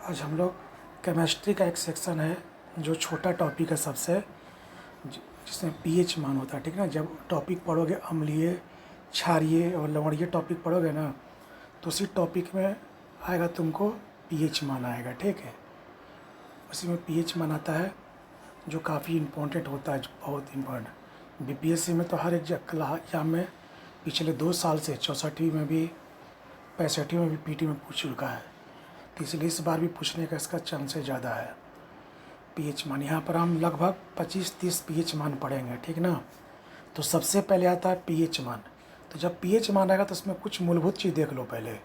आज हम लोग केमिस्ट्री का एक सेक्शन है जो छोटा टॉपिक है सबसे, जिसमें पीएच मान होता है। ठीक है ना। जब टॉपिक पढ़ोगे अम्लीय, क्षारीय और लवणीय टॉपिक पढ़ोगे ना, तो उसी टॉपिक में आएगा तुमको पीएच मान आएगा। ठीक है। उसी में पीएच मान आता है जो काफ़ी इम्पोर्टेंट होता है, बहुत इम्पोर्टेंट। बीपीएससी में तो हर एक एग्जाम में पिछले 2 साल से 64वीं में भी 65वीं में भी पीटी में पूछ चुका है, तो इसलिए इस बार भी पूछने का इसका चांसेस ज़्यादा है। पीएच मान यहाँ पर हम लगभग 25-30 पीएच मान पढ़ेंगे। ठीक ना। तो सबसे पहले आता है पीएच मान। तो जब पीएच मान आएगा तो उसमें कुछ मूलभूत चीज़ देख लो पहले।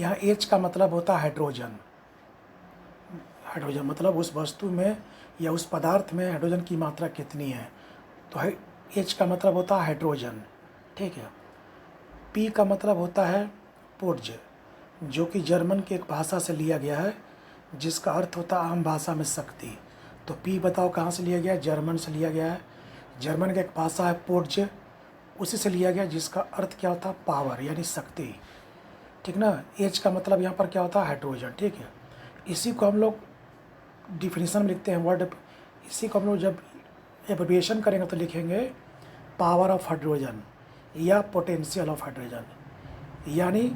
यहाँ एच का मतलब होता है हाइड्रोजन। हाइड्रोजन मतलब उस वस्तु में या उस पदार्थ में हाइड्रोजन की मात्रा कितनी है। तो एच का मतलब होता है हाइड्रोजन। ठीक है। पी का मतलब होता है पुर्ज, जो कि जर्मन की एक भाषा से लिया गया है, जिसका अर्थ होता है आम भाषा में शक्ति। तो पी बताओ कहाँ से लिया गया है? जर्मन से लिया गया है। जर्मन की एक भाषा है पुर्ज, उसी से लिया गया, जिसका अर्थ क्या होता है? पावर यानी शक्ति। ठीक ना। एच का मतलब यहाँ पर क्या होता है? हाइड्रोजन। ठीक है। इसी को हम लोग डिफिनीसन में लिखते हैं वर्ड। इसी को हम लोग जब एब्रिविएशन करेंगे तो लिखेंगे पावर ऑफ हाइड्रोजन या पोटेंशियल ऑफ हाइड्रोजन। यानी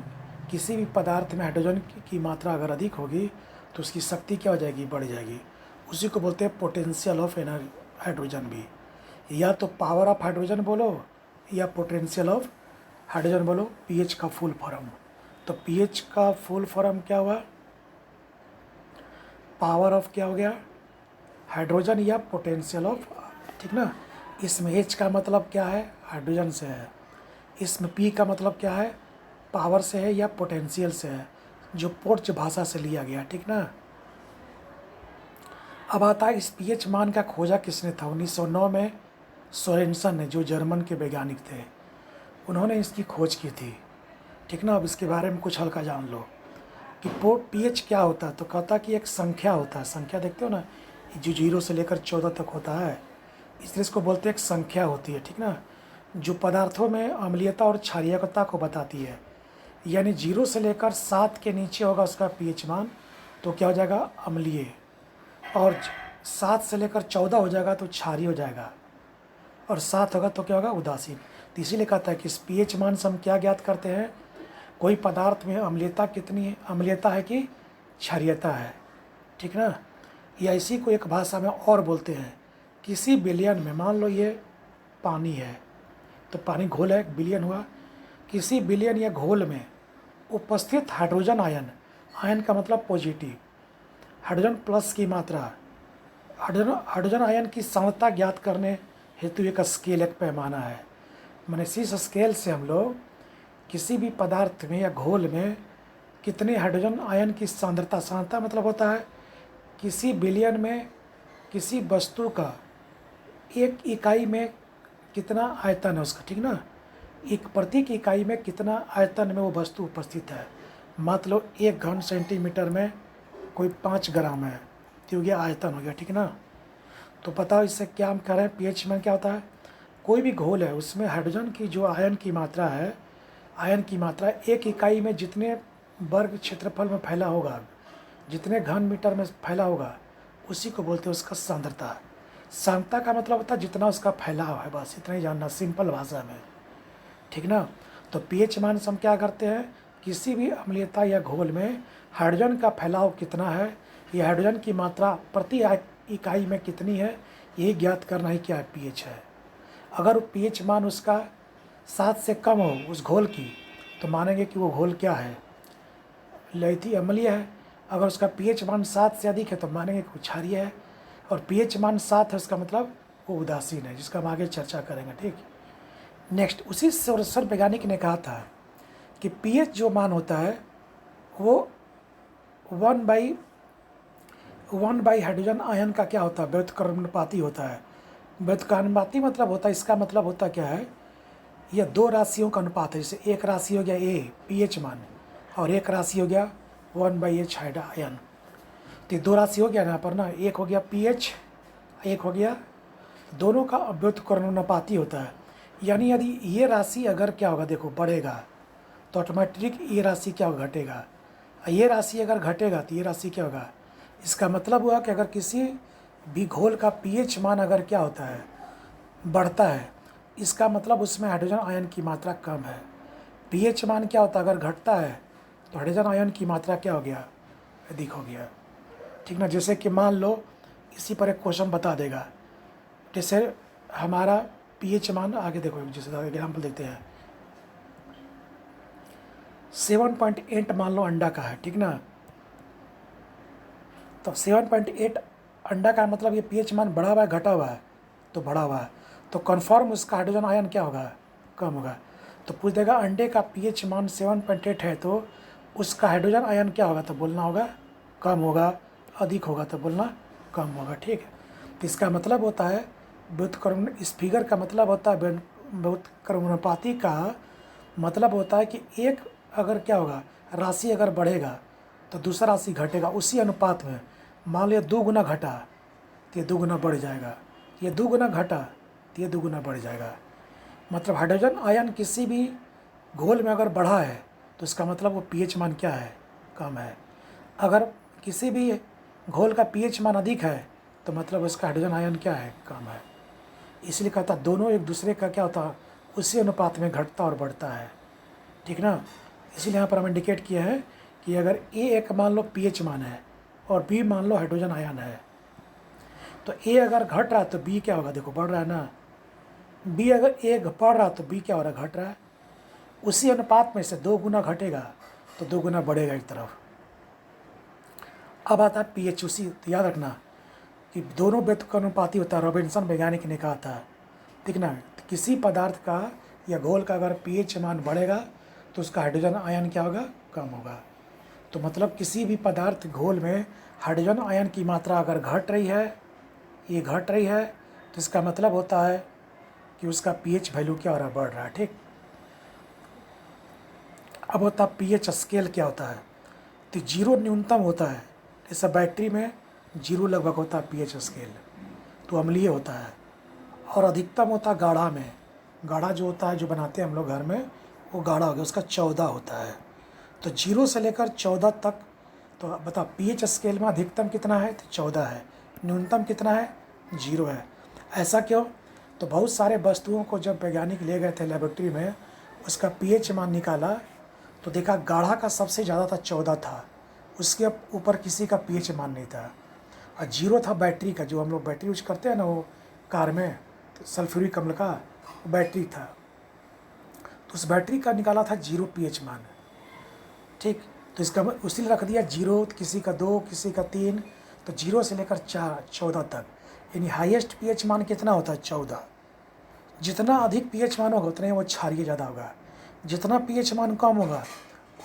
किसी भी पदार्थ में हाइड्रोजन की मात्रा अगर अधिक होगी तो उसकी शक्ति क्या हो जाएगी? बढ़ जाएगी। उसी को बोलते हैं पोटेंशियल ऑफ हाइड्रोजन भी। या तो पावर ऑफ हाइड्रोजन बोलो या पोटेंशियल ऑफ हाइड्रोजन बोलो। पीएच का फुल फॉर्म। तो पीएच का फुल फॉर्म क्या हुआ? पावर ऑफ क्या हो गया? हाइड्रोजन या पोटेंशियल ऑफ। ठीक ना। इसमें एच का मतलब क्या है? हाइड्रोजन से है। इसमें पी का मतलब क्या है? पावर से है या पोटेंशियल से है, जो पोर्च भाषा से लिया गया। ठीक ना। अब आता है इस पीएच मान का खोजा किसने था? 1909 में सोरेनसन ने, जो जर्मन के वैज्ञानिक थे, उन्होंने इसकी खोज की थी। ठीक ना। अब इसके बारे में कुछ हल्का जान लो कि पीएच क्या होता है। तो कहता कि एक संख्या होता है। संख्या देखते हो ना, जो 0 से लेकर 14 तक होता है, इसलिए इसको बोलते हैं एक संख्या होती है। ठीक ना। जो पदार्थों में अम्लीयता और क्षारीयता को बताती है। यानी 0 से लेकर 7 के नीचे होगा उसका पीएच मान, तो क्या हो जाएगा? अम्लीय। और 7 से लेकर 14 हो जाएगा तो क्षारीय हो जाएगा, और 7 होगा तो क्या होगा? उदासीन। तो इसीलिए कहता है कि इस पीएच मान से हम क्या ज्ञात करते हैं? कोई पदार्थ में अम्लीयता कितनी है, अम्लीयता है कि क्षारीयता है। ठीक ना। या इसी को एक भाषा में और बोलते हैं, किसी विलयन में, मान लो ये पानी है, तो पानी घोल है, एक विलयन हुआ। किसी विलयन या घोल में उपस्थित हाइड्रोजन आयन, आयन का मतलब पॉजिटिव, हाइड्रोजन प्लस की मात्रा, हाइड्रोजन आयन की सांद्रता ज्ञात करने हेतु एक स्केल, एक पैमाना है। मैंने इस स्केल से हम लोग किसी भी पदार्थ में या घोल में कितने हाइड्रोजन आयन की सांद्रता, सांद्रता मतलब होता है किसी विलयन में किसी वस्तु का एक इकाई में कितना आयतन है उसका। ठीक ना। एक प्रत्येक इकाई में कितना आयतन में वो वस्तु उपस्थित है। मतलब 1 घन सेंटीमीटर में कोई 5 ग्राम है, तो हो गया आयतन हो गया। ठीक ना। तो बताओ इससे क्या हम कह रहे हैं? पीएच में क्या होता है? कोई भी घोल है उसमें हाइड्रोजन की जो आयन की मात्रा है, आयन की मात्रा एक इकाई में जितने वर्ग क्षेत्रफल में फैला होगा, जितने घन मीटर में फैला होगा, उसी को बोलते हैं उसका सांद्रता। सांद्रता का मतलब होता है जितना उसका फैलाव है, बस इतना ही जानना सिंपल भाषा में। ठीक ना। तो पीएच मान से हम क्या करते हैं? किसी भी अम्लीयता या घोल में हाइड्रोजन का फैलाव कितना है, या हाइड्रोजन की मात्रा प्रति इकाई में कितनी है, यही ज्ञात करना ही क्या है? पीएच है। अगर पीएच मान उसका 7 से कम हो उस घोल की, तो मानेंगे कि वो घोल क्या है? लैथी अम्लीय है। अगर उसका पीएच मान 7 से अधिक है तो मानेंगे कि वो क्षारीय है। और पीएच मान 7 है उसका मतलब वो उदासीन है, जिसका हम आगे चर्चा करेंगे। ठीक। नेक्स्ट, उसी सोरेनसन वैज्ञानिक ने कहा था कि पीएच जो मान होता है वो 1/1 हाइड्रोजन आयन का क्या होता है? व्युत्क्रमानुपाती होता है। व्युत्क्रमानुपाती मतलब होता है, इसका मतलब होता क्या है? यह 2 राशियों का अनुपात है। जैसे एक राशि हो गया ए पीएच मान, और एक राशि हो गया 1/H हाइड्रोजन आयन। तो 2 राशि हो गया यहाँ पर ना, एक हो गया पीएच, एक हो गया, दोनों का व्युत्क्रमानुपाती होता है। यानी यदि ये राशि अगर क्या होगा, देखो बढ़ेगा, तो ऑटोमेटिक ये राशि क्या होगा? घटेगा। ये राशि अगर घटेगा तो ये राशि क्या होगा, इसका मतलब हुआ कि अगर किसी भी घोल का पीएच मान अगर क्या होता है, बढ़ता है, इसका मतलब उसमें हाइड्रोजन आयन की मात्रा कम है। पीएच मान क्या होता है, अगर घटता है तो हाइड्रोजन आयन की मात्रा क्या हो गया, अधिक हो गया। ठीक ना, जैसे कि मान लो इसी पर एक क्वेश्चन बता देगा, जैसे हमारा पीएच मान आगे देखो, जैसे एग्जाम्पल देखते हैं 7.8 मान लो अंडा का है, ठीक ना, तो 7.8 अंडा का मतलब ये पीएच मान बढ़ा हुआ है घटा हुआ है, तो बढ़ा हुआ है, तो कन्फर्म उसका हाइड्रोजन आयन क्या होगा, कम होगा। तो पूछ देगा अंडे का पीएच मान 7.8 है तो उसका हाइड्रोजन आयन क्या होगा, तो बोलना होगा कम होगा, अधिक होगा तो बोलना कम होगा। ठीक है, तो इसका मतलब होता है व्युत्क्रमण, इस फिगर का मतलब होता है व्युत्क्रमानुपाती का मतलब होता है कि एक अगर क्या होगा, राशि अगर बढ़ेगा तो दूसरा राशि घटेगा उसी अनुपात में। मान लिया 2 गुना घटा तो ये 2 गुना बढ़ जाएगा, ये 2 गुना घटा तो ये 2 गुना बढ़ जाएगा। मतलब हाइड्रोजन आयन किसी भी घोल में अगर बढ़ा है तो इसका मतलब वो पीएच मान क्या है, कम है। अगर किसी भी घोल का पीएच मान अधिक है तो मतलब उसका हाइड्रोजन आयन क्या है, कम है। इसलिए कहता दोनों एक दूसरे का क्या होता, उसी अनुपात में घटता और बढ़ता है। ठीक ना, इसलिए यहाँ पर हम इंडिकेट किया है कि अगर ए एक मान लो पीएच मान है और बी मान लो हाइड्रोजन आयन है, तो ए अगर घट रहा है तो बी क्या होगा, देखो बढ़ रहा है ना। बी अगर ए बढ़ रहा तो बी क्या हो रहा है, घट रहा है। उसी अनुपात में से 2 गुना घटेगा तो 2 गुना बढ़ेगा एक तरफ। अब आता है पीएच, उसी तो याद रखना कि दोनों व्युत्क्रमानुपाती होता है, रॉबिन्सन वैज्ञानिक ने कहा था। ठीक ना, किसी पदार्थ का या घोल का अगर पीएच मान बढ़ेगा तो उसका हाइड्रोजन आयन क्या होगा, कम होगा। तो मतलब किसी भी पदार्थ घोल में हाइड्रोजन आयन की मात्रा अगर घट रही है, ये घट रही है, तो इसका मतलब होता है कि उसका पीएच वैल्यू क्या हो रहा है, बढ़ रहा है। ठीक, अब होता है पीएच स्केल क्या होता है, तो 0 न्यूनतम होता है, जैसे बैटरी में 0 लगभग होता है पीएच स्केल, तो अम्लीय होता है। और अधिकतम होता है गाढ़ा में, गाढ़ा जो होता है जो बनाते हैं हम लोग घर में, वो गाढ़ा हो गया, उसका 14 होता है। तो 0 से लेकर 14 तक, तो बता पीएच स्केल में अधिकतम कितना है, तो 14 है, न्यूनतम कितना है, 0 है। ऐसा क्यों, तो बहुत सारे वस्तुओं को जब वैज्ञानिक ले गए थे लेबोरेटरी में, उसका पीएच मान निकाला तो देखा गाढ़ा का सबसे ज़्यादा था, 14 था, उसके ऊपर किसी का पीएच मान नहीं था। और 0 था बैटरी का, जो हम लोग बैटरी यूज करते हैं ना वो कार में, तो सल्फ्यूरिक अम्ल का बैटरी था, तो उस बैटरी का निकाला था 0 पीएच मान। ठीक, तो इसका उसी रख दिया 0, किसी का 2, किसी का 3, तो 0 से लेकर 4 14 तक, यानी हाईएस्ट पीएच मान कितना होता है, 14। जितना अधिक पीएच मान होगा उतना ही वो क्षारीय ज़्यादा होगा, जितना पीएच मान कम होगा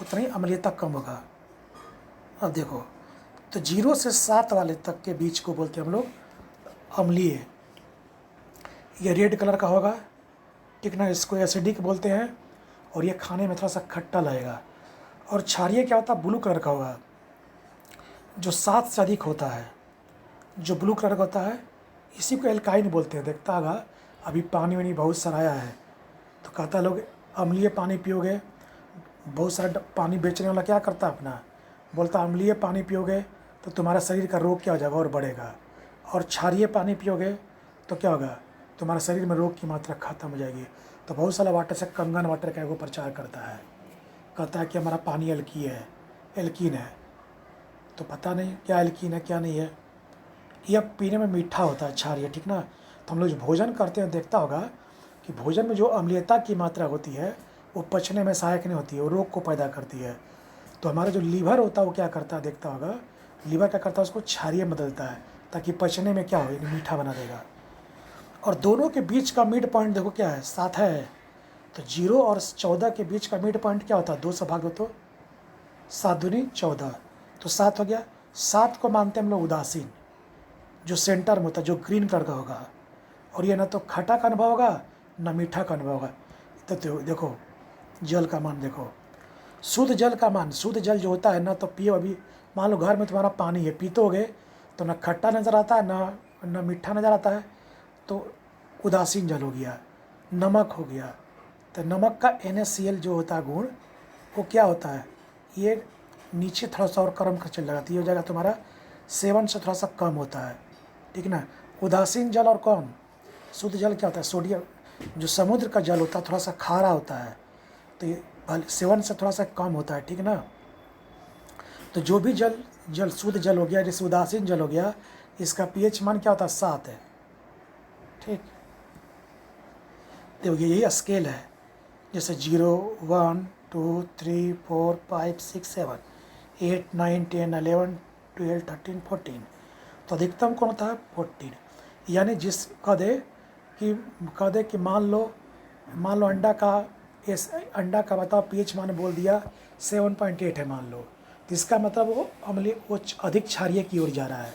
उतना ही अम्लीयता कम होगा। अब देखो, तो 0 से 7 वाले तक के बीच को बोलते हैं हम लोग अम्लीय। ये रेड कलर का होगा, ठीक ना, इसको एसिडिक बोलते हैं, और ये खाने में थोड़ा सा खट्टा लगेगा। और क्षारीय क्या होता है, ब्लू कलर का होगा, जो 7 से अधिक होता है, जो ब्लू कलर का होता है, इसी को एल्काइन बोलते हैं। देखता होगा अभी पानी वानी बहुत सारा आया है तो कहता लोग अम्लीय पानी पियोगे, बहुत सारा पानी बेचने वाला क्या करता अपना, बोलता अम्लीय पानी पियोगे तो तुम्हारा शरीर का रोग क्या हो जाएगा, और बढ़ेगा। और क्षारीय पानी पियोगे तो क्या होगा, तुम्हारे शरीर में रोग की मात्रा खत्म हो जाएगी। तो बहुत सारा वाटर से कंगन वाटर का वो प्रचार करता है, कहता है कि हमारा पानी एल्कीन है, तो पता नहीं क्या एल्कीन है क्या नहीं है। यह पीने में मीठा होता है क्षारीय, ठीक ना। तो हम लोग जो भोजन करते हैं देखता होगा कि भोजन में जो अम्लीयता की मात्रा होती है वो पचने में सहायक नहीं होती है, वो रोग को पैदा करती है। तो हमारा जो लीवर होता है वो क्या करता है, देखता होगा लीवर क्या करता है, उसको क्षारीय में बदलता है ताकि पचने में क्या हो, यानी मीठा बना देगा। और दोनों के बीच का मिड पॉइंट देखो क्या है, 7 है। तो 0 और 14 के बीच का मिड पॉइंट क्या होता है, 2 से भाग दो तो 7 दूनी 14, तो 7 हो गया। 7 को मानते हैं हम लोग उदासीन, जो सेंटर में होता है, जो ग्रीन कलर का होगा, और ये ना तो खट्टा का अनुभव होगा ना मीठा का अनुभव होगा। तो देखो जल का मान देखो, शुद्ध जल का मान, शुद्ध जल जो होता है ना, तो पियो। अभी मान लो घर में तुम्हारा पानी है, पीतोगे तो ना खट्टा नज़र आता है ना मीठा नज़र आता है, तो उदासीन जल हो गया। नमक हो गया, तो नमक का NaCl जो होता है गुण, वो क्या होता है, ये नीचे थोड़ा सा और गर्म चल जाएगा, तो ये हो जाएगा तुम्हारा 7 से थोड़ा सा कम होता है, ठीक ना। उदासीन जल और कौन शुद्ध जल क्या होता है, सोडियम, जो समुद्र का जल होता है थोड़ा सा खारा होता है, तो ये 7 से थोड़ा सा कम होता है, ठीक ना। तो जो भी जल शुद्ध जल हो गया, जैसे उदासीन जल हो गया, इसका pH मान क्या होता है, 7 है, ठीक। तो यही स्केल है, जैसे 0, 1, 2, 3, 4, 5, 6, 7, 8, 9, 10, 11, 12, 13, 14। तो अधिकतम कौन होता है, 14। यानी जिस कह दे कि मान लो अंडा का बताओ pH मान बोल दिया 7.8 है मान लो, तो इसका मतलब वो अधिक क्षारीय की ओर जा रहा है,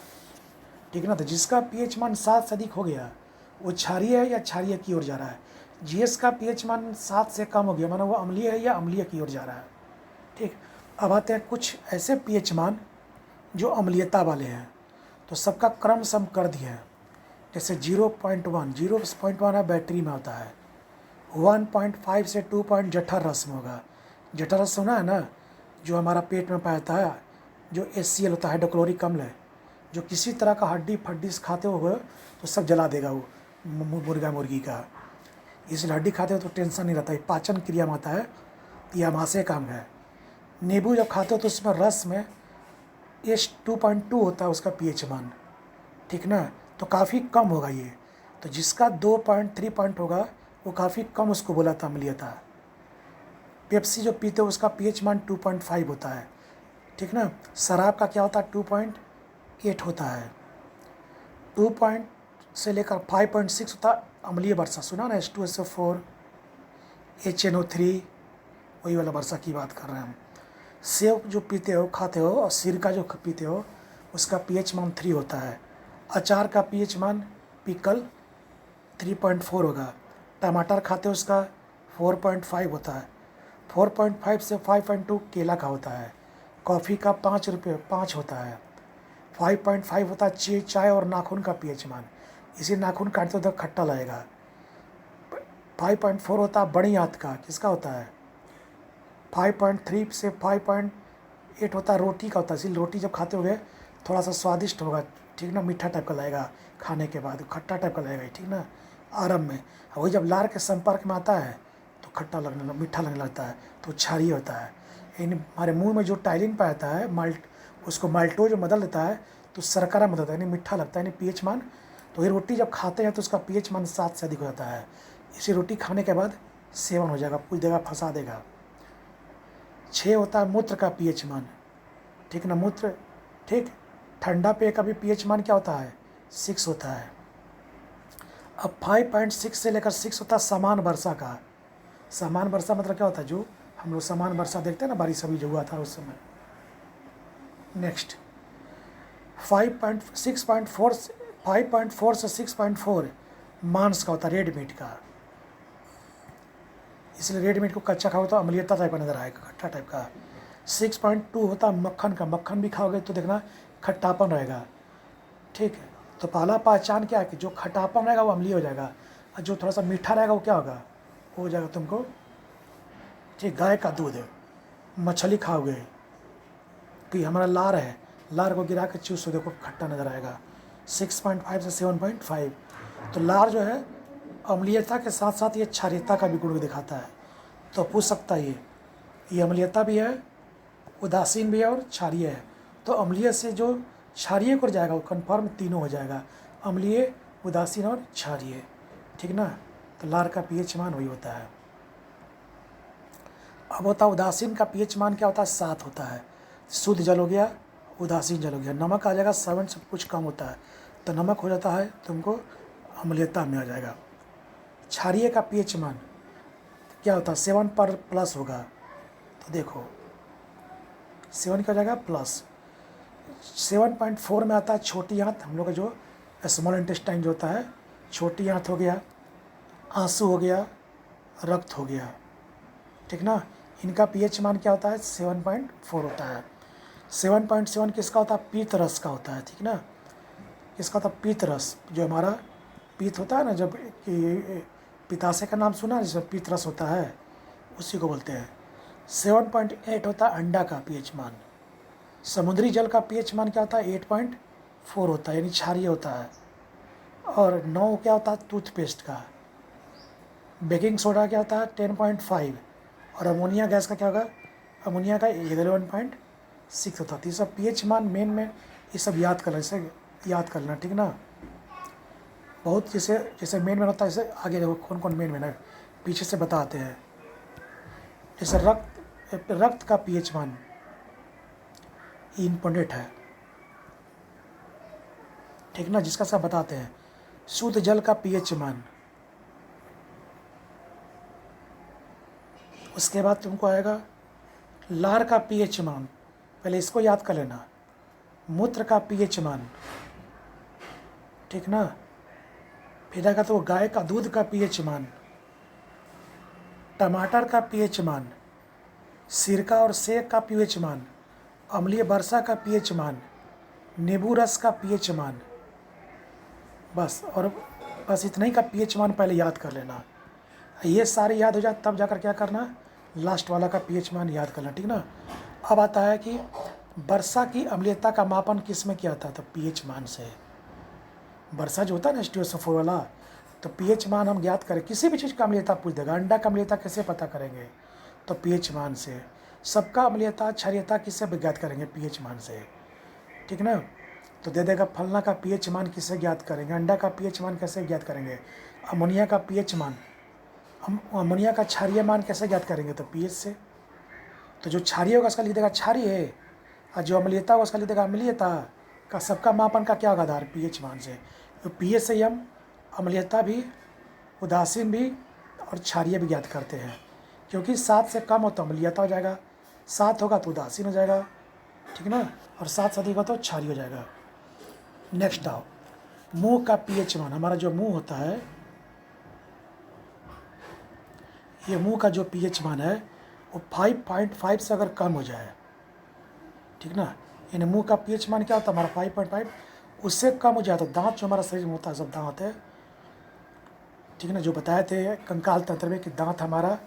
ठीक ना। तो जिसका pH मान 7 से अधिक हो गया वो क्षारीय है या क्षारीय की ओर जा रहा है। GS का pH मान 7 से कम हो गया माना वो अम्लीय है या अम्लीय की ओर जा रहा है, ठीक। अब आते हैं कुछ ऐसे pH मान जो अम्लीयता वाले हैं, तो सबका क्रम सम कर दिए हैं। जैसे 0.1 है बैटरी में होता है, 1.5 से 2 पॉइंट जठर रस में होगा। जठर रस सुना है ना, जो हमारा पेट में पाया है, जो HCl होता है, हाइड्रोक्लोरिक अम्ल है, जो किसी तरह का हड्डी फड्डी खाते हो तो सब जला देगा वो मुर्गा मुर्गी का, इसलिए हड्डी खाते हो तो टेंशन नहीं रहता है, पाचन क्रिया में आता है, यह आमाशय काम है। नींबू जब खाते हो तो उसमें रस में H2.2 होता है उसका pH मान, ठीक ना, तो काफ़ी कम होगा ये। तो जिसका 2.3 पॉइंट होगा वो काफ़ी कम, उसको बोला था अम्लीयता। पेप्सी जो पीते हो उसका pH मान 2.5 होता है, ठीक ना। शराब का क्या होता है, 2.8 होता है। 2 पॉइंट से लेकर 5.6 होता है अम्लीय वर्षा, सुना ना, H2SO4, HNO3, वही वाला वर्षा की बात कर रहे हैं हम। सेब जो पीते हो खाते हो और सिरका जो पीते हो उसका pH मान 3 होता है। अचार का pH मान पिकल 3.4 होगा। टमाटर खाते हो उसका 4.5 होता है। 4.5 से 5.2 केला का होता है। कॉफ़ी का 5 होता है। 5.5 होता है चाय और नाखून का pH मान, इसी नाखून काटते हो तो खट्टा लगेगा। 5.4 होता है बड़ी आंत का, किसका होता है। 5.3 से 5.8 होता है रोटी का होता है, इसलिए रोटी जब खाते होगे थोड़ा सा स्वादिष्ट होगा, ठीक ना, मीठा टाइप का लगेगा, खाने के बाद खट्टा टाइप का लगेगा, ठीक ना, आरंभ में। वही जब लार के संपर्क में आता है तो खट्टा लगने मीठा लगने लगता है, तो क्षारीय होता है। यानी हमारे मुंह में जो टाइलिन पाता है उसको माल्टोज बदल देता है तो शर्करा में होता है, यानी मीठा लगता है, यानी pH मान। तो ये रोटी जब खाते हैं तो उसका pH मान 7 से अधिक हो जाता है। इसी रोटी खाने के बाद सेवन हो जाएगा, पूछ देगा, फंसा देगा। 6 होता है मूत्र का pH मान, ठीक ना, मूत्र, ठीक। ठंडा पेय का भी pH मान क्या होता है, 6 होता है। अब 5.6 से लेकर 6 होता है समान वर्षा का। समान वर्षा मतलब क्या होता है, जो हम लोग समान वर्षा देखते हैं ना, बारिश अभी जो हुआ था उस समय। नेक्स्ट 5.4 से 6.4 मांस का होता है, रेड मीट का। इसलिए रेड मीट को कच्चा खाओ तो अम्लीयता टाइप का नजर आएगा, खट्टा टाइप का। 6.2 होता है मक्खन का। मक्खन भी खाओगे तो देखना खट्टापन रहेगा, ठीक है। तो पहला पहचान क्या है कि जो खट्टापन रहेगा वो अम्लीय हो जाएगा, और जो थोड़ा सा मीठा रहेगा वो क्या होगा, वो हो जाएगा तुमको, ठीक। गाय का दूध है, मछली खाओगे कि हमारा लार है, लार को गिरा के चूसो, देखो खट्टा नज़र आएगा। 6.5 से 7.5। तो लार जो है अम्लीयता के साथ साथ ये क्षारीयता का भी गुण दिखाता है। तो पूछ सकता है ये अम्लीयता भी है, उदासीन भी है और क्षारीय है। तो अम्लीय से जो क्षारीय को जाएगा वो कन्फर्म तीनों हो जाएगा, अम्लीय, उदासीन और क्षारीय, ठीक ना। तो लार का pH मान वही होता है। अब होता है उदासीन का pH मान क्या होता है, 7 होता है। शुद्ध जल हो गया, उदासीन जल हो गया। नमक आ जाएगा 7 से कुछ कम होता है, तो नमक हो जाता है तुमको अम्लीयता में आ जाएगा। क्षारीय का pH मान क्या होता है, 7 पर प्लस होगा। तो देखो 7 का जाएगा प्लस। 7.4 में आता है छोटी आंत, हम लोग का जो स्मॉल इंटेस्टाइन जो होता है, छोटी आंत हो गया, आंसू हो गया, रक्त हो गया, ठीक ना। इनका pH मान क्या होता है, 7.4 होता है। 7.7 किसका होता है, पीत रस का होता है, ठीक ना। किसका होता है, पीत रस, जो हमारा पीत होता है ना, जब पिताशय का नाम सुना जिसमें पीत रस होता है, उसी को बोलते हैं। 7.8 होता है अंडा का pH मान, समुद्री जल का पीएच मान क्या होता है? 8.4 होता है, यानी क्षारीय होता है। और 9 क्या होता है? टूथपेस्ट का। बेकिंग सोडा क्या होता है? 10.5। और अमोनिया गैस का क्या होगा? अमोनिया का 11.6 होता है। तो ये सब पीएच मान मेन में ये सब याद करना, इसे याद करना, ठीक ना। बहुत जैसे जैसे मेन में होता है, जैसे आगे देखो कौन कौन मेन है, पीछे से बताते हैं। जैसे रक्त का पीएच मान इम्पोर्टेंट है, ठीक ना, जिसका सब बताते हैं। शुद्ध जल का पीएच मान, उसके बाद तुमको आएगा लार का पीएच मान, पहले इसको याद कर लेना। मूत्र का पीएच मान, ठीक ना। फिर आएगा तो गाय का दूध का पीएच मान, टमाटर का पीएच मान, सिरका और सेब का पीएच मान, अम्लीय वर्षा का पीएच मान, नींबू रस का पीएच मान। बस, और बस इतना ही का पीएच मान पहले याद कर लेना। ये सारे याद हो जाए तब जाकर क्या करना, लास्ट वाला का पीएच मान याद करना, ठीक ना। अब आता है कि वर्षा की अम्लीयता का मापन किस में किया था? तो पीएच मान से। वर्षा जो होता है ना H2SO4 वाला, तो पीएच मान हम ज्ञात करें, किसी भी चीज़ का अम्लीयता पूछ देगा। अंडा का अम्लीयता कैसे पता करेंगे? तो पीएच मान से। सबका अम्लीयता क्षारीयता किससे ज्ञात करेंगे? पीएच मान से, ठीक ना। तो दे देगा फलना का पीएच मान किससे ज्ञात करेंगे? अंडा का पीएच मान कैसे ज्ञात करेंगे? अमोनिया का पीएच मान, अमोनिया का क्षारीय मान कैसे ज्ञात करेंगे? तो पीएच से। तो जो क्षारीय होगा उसका लिख देगा क्षारीय, और जो अम्लीयता होगा उसका लिख देगा अम्लीयता का। सबका मापन का क्या होगा आधार? पीएच मान से। तो पीएच से हम अम्लीयता भी, उदासीन भी और क्षारीय भी ज्ञात करते हैं, क्योंकि 7 से कम हो तो अम्लीयता हो जाएगा, 7 होगा तो उदासीन हो जाएगा, ठीक ना, और 7 से अधिक होगा तो क्षारीय हो जाएगा। नेक्स्ट आओ, मुंह का पीएच मान। हमारा जो मुंह होता है, ये मुंह का जो पीएच मान है वो 5.5 से अगर कम हो जाए, ठीक ना, यानी मुंह का पीएच मान क्या होता है हमारा? 5.5। उससे कम हो जाए तो दांत जो हमारा शरीर में होता है, सब दांत है, ठीक ना, जो बताए थे कंकाल तंत्र में कि दांत हमारा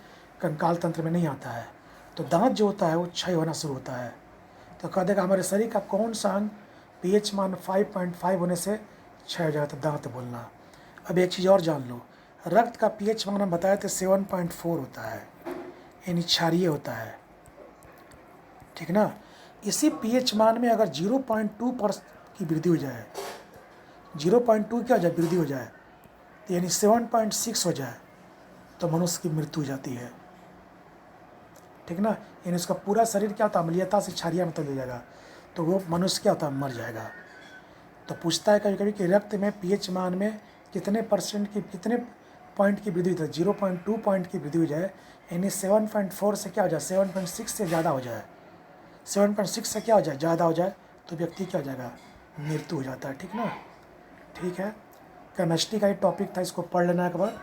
कंकाल तंत्र में नहीं आता है, तो दांत जो होता है वो क्षय होना शुरू होता है। तो कह देगा हमारे शरीर का कौन सा अंग पीएच मान 5.5 होने से क्षय हो जाएगा? तो दांत बोलना। अब एक चीज़ और जान लो, रक्त का पीएच मान हम बताए थे 7.4 होता है, यानी क्षारीय होता है, ठीक ना। इसी पीएच मान में अगर 0.2 पर की वृद्धि हो जाए, 0.2 क्या हो जाए? वृद्धि हो जाए, यानी 7.6 हो जाए, तो मनुष्य की मृत्यु हो जाती है, ठीक ना। यानी उसका पूरा शरीर क्या होता है? अम्लीयता से क्षारीय में तब्दील हो जाएगा, तो वो मनुष्य क्या होता है? मर जाएगा। तो पूछता है कभी कभी कि रक्त में पीएच मान में कितने परसेंट की, कितने पॉइंट की वृद्धि होती है? 0.2 पॉइंट की वृद्धि हो जाए, यानी 7.4 से क्या हो जाए? 7.6 से ज़्यादा हो जाए, 7.6 से क्या हो जाए? ज़्यादा हो जाए, तो व्यक्ति क्या हो जाएगा? मृत्यु हो जाता है, ठीक ना। ठीक है, केमिस्ट्री का ही टॉपिक था, इसको पढ़ लेना एक बार।